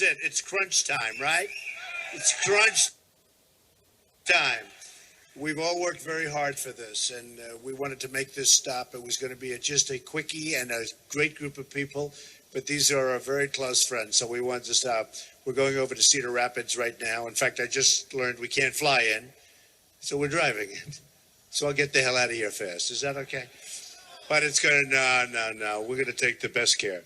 it. It's crunch time, right? It's crunch time. We've all worked very hard for this, and we wanted to make this stop. It was going to be just a quickie and a great group of people, but these are our very close friends, so we wanted to stop. We're going over to Cedar Rapids right now. In fact, I just learned we can't fly in, so we're driving in. So I'll get the hell out of here fast. Is that okay? But it's going to, no. We're going to take the best care.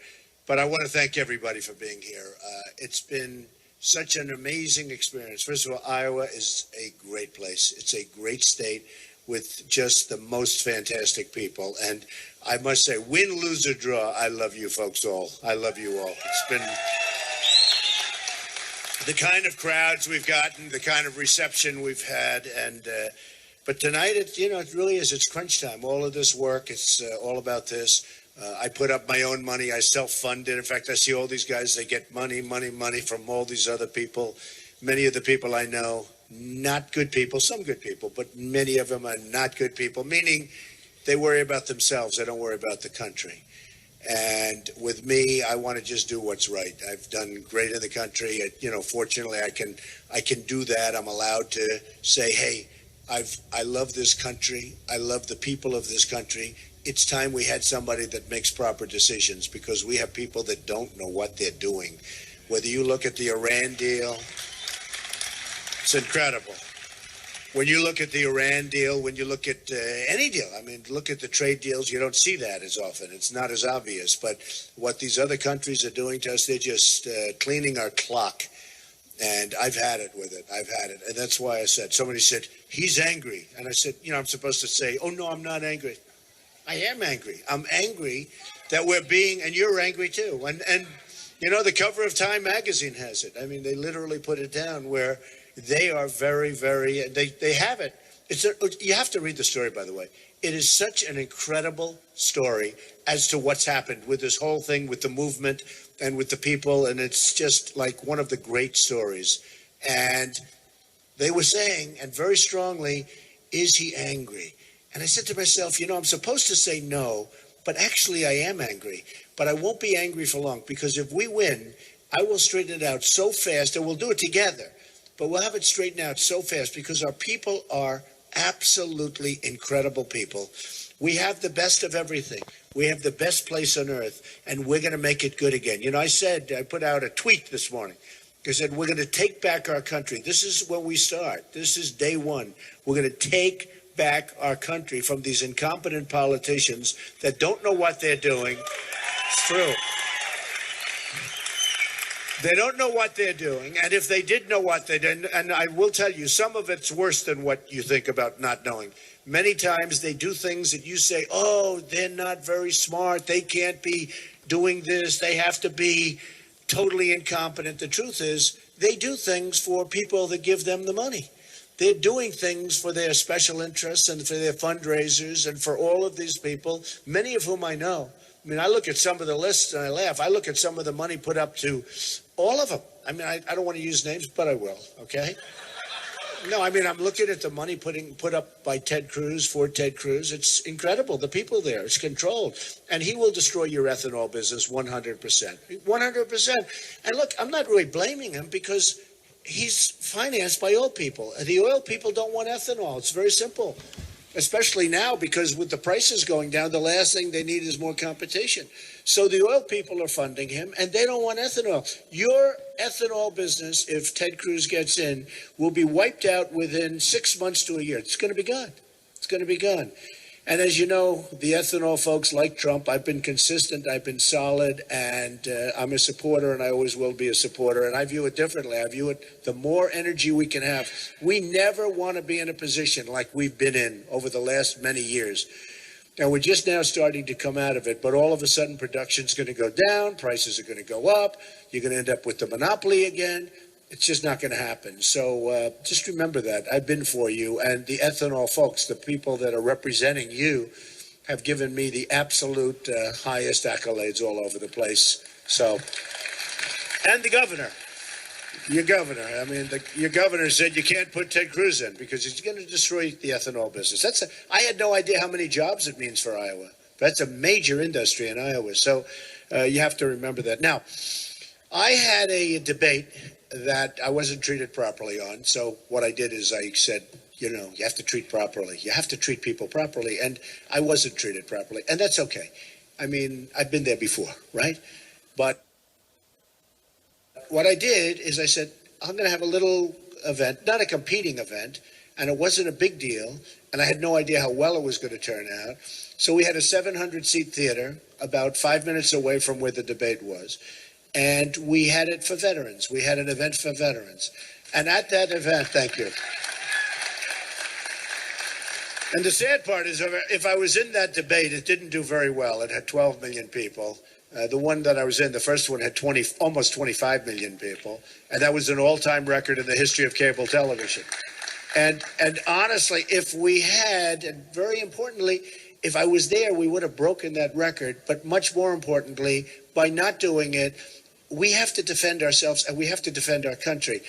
But I want to thank everybody for being here. It's been such an amazing experience. First of all, Iowa is a great place. It's a great state with just the most fantastic people. And I must say, win, lose, or draw, I love you folks all. I love you all. It's been the kind of crowds we've gotten, the kind of reception we've had. And but tonight, it really is. It's crunch time. All of this work, it's all about this. I put up my own money. I self-funded. In fact, I see all these guys, they get money from all these other people. Many of the people I know, not good people, some good people, but many of them are not good people, meaning they worry about themselves. They don't worry about the country. And with me, I want to just do what's right. I've done great in the country. Fortunately, I can do that. I'm allowed to say, hey, I love this country. I love the people of this country. It's time we had somebody that makes proper decisions, because we have people that don't know what they're doing. Whether you look at the Iran deal, it's incredible. When you look at the Iran deal, when you look at any deal, look at the trade deals, you don't see that as often. It's not as obvious. But what these other countries are doing to us, they're just cleaning our clock. And I've had it with it. I've had it. And that's why I said, somebody said, he's angry. And I said, I'm supposed to say, oh, no, I'm not angry. I am angry. I'm angry that we're being, and you're angry too. And the cover of Time magazine has it. They literally put it down where they are very, very, they have it. You have to read the story, by the way. It is such an incredible story as to what's happened with this whole thing, with the movement and with the people. And it's just like one of the great stories. And they were saying, and very strongly, is he angry? And I said to myself, I'm supposed to say no, but actually I am angry. But I won't be angry for long, because if we win, I will straighten it out so fast, and we'll do it together. But we'll have it straightened out so fast, because our people are absolutely incredible people. We have the best of everything. We have the best place on earth, and we're going to make it good again. I put out a tweet this morning. I said, we're going to take back our country. This is when we start. This is day one. We're going to take back our country from these incompetent politicians that don't know what they're doing. It's true. They don't know what they're doing. And if they did know what they did, and I will tell you, some of it's worse than what you think about not knowing. Many times they do things that you say, oh, they're not very smart. They can't be doing this. They have to be totally incompetent. The truth is, they do things for people that give them the money. They're doing things for their special interests and for their fundraisers and for all of these people, many of whom I know. I look at some of the lists and I laugh. I look at some of the money put up to all of them. I don't want to use names, but I will, okay? No, I'm looking at the money put up by Ted Cruz, for Ted Cruz. It's incredible. The people there, it's controlled. And he will destroy your ethanol business 100%. 100%. And look, I'm not really blaming him, because he's financed by oil people. And the oil people don't want ethanol. It's very simple, especially now, because with the prices going down, the last thing they need is more competition. So the oil people are funding him, and they don't want ethanol. Your ethanol business, if Ted Cruz gets in, will be wiped out within 6 months to a year. It's going to be gone. It's going to be gone. And as you know, the ethanol folks, like Trump, I've been consistent, I've been solid, and I'm a supporter, and I always will be a supporter. And I view it differently. I view it, the more energy we can have. We never want to be in a position like we've been in over the last many years. Now, we're just now starting to come out of it, but all of a sudden production's going to go down, prices are going to go up, you're going to end up with the monopoly again. It's just not going to happen. So just remember that. I've been for you. And the ethanol folks, the people that are representing you, have given me the absolute highest accolades all over the place. So, and the governor. Your governor. Your governor said you can't put Ted Cruz in because he's going to destroy the ethanol business. I had no idea how many jobs it means for Iowa. That's a major industry in Iowa. So you have to remember that. Now, I had a debate that I wasn't treated properly on. So what I did is I said, you know, you have to treat properly. You have to treat people properly. And I wasn't treated properly. And that's okay. I mean, I've been there before, right? But what I did is I said, I'm going to have a little event, not a competing event, and it wasn't a big deal, and I had no idea how well it was going to turn out. So we had a 700-seat theater about 5 minutes away from where the debate was, and we had it for veterans. We had an event for veterans. And at that event, thank you. And the sad part is, if I was in that debate, it didn't do very well. It had 12 million people. The one that I was in, the first one, had almost 25 million people, and that was an all-time record in the history of cable television. And honestly, if we had, and very importantly, if I was there, we would have broken that record. But much more importantly, by not doing it, we have to defend ourselves and we have to defend our country.